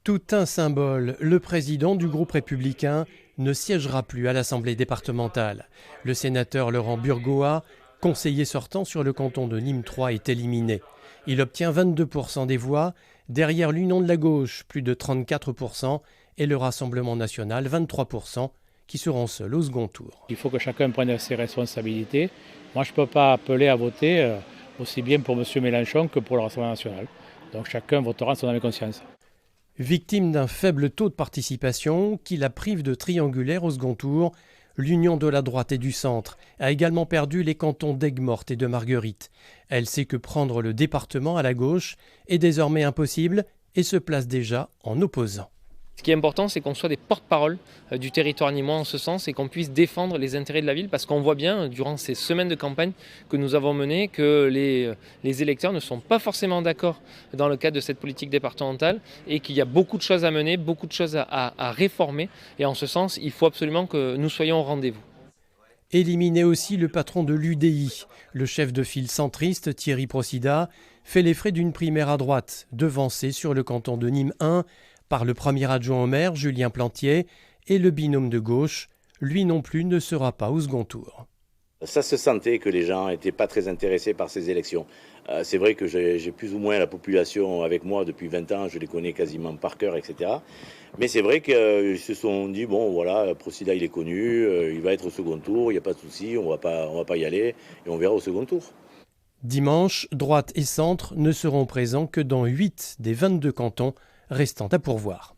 Tout un symbole, le président du groupe républicain ne siégera plus à l'Assemblée départementale. Le sénateur Laurent Burgoa, conseiller sortant sur le canton de Nîmes 3, est éliminé. Il obtient 22% des voix, derrière l'Union de la gauche, plus de 34%, et le Rassemblement national, 23%, qui seront seuls au second tour. Il faut que chacun prenne ses responsabilités. Moi, je ne peux pas appeler à voter aussi bien pour M. Mélenchon que pour le Rassemblement national. Donc chacun votera en son âme et conscience. Victime d'un faible taux de participation qui la prive de triangulaire au second tour, l'Union de la droite et du centre a également perdu les cantons d'Aigues-Mortes et de Marguerite. Elle sait que prendre le département à la gauche est désormais impossible et se place déjà en opposant. Ce qui est important, c'est qu'on soit des porte-parole du territoire nîmois en ce sens et qu'on puisse défendre les intérêts de la ville parce qu'on voit bien, durant ces semaines de campagne que nous avons menées, que les électeurs ne sont pas forcément d'accord dans le cadre de cette politique départementale et qu'il y a beaucoup de choses à mener, beaucoup de choses à réformer. Et en ce sens, il faut absolument que nous soyons au rendez-vous. Éliminé aussi le patron de l'UDI. Le chef de file centriste, Thierry Procida, fait les frais d'une primaire à droite, devancé sur le canton de Nîmes 1 par le premier adjoint au maire, Julien Plantier, et le binôme de gauche, lui non plus ne sera pas au second tour. Ça se sentait que les gens n'étaient pas très intéressés par ces élections. C'est vrai que j'ai plus ou moins la population avec moi depuis 20 ans, je les connais quasiment par cœur, etc. Mais c'est vrai qu'ils se sont dit, bon voilà, Procida il est connu, il va être au second tour, il n'y a pas de souci, on va pas y aller, et on verra au second tour. Dimanche, droite et centre ne seront présents que dans 8 des 22 cantons restant à pourvoir.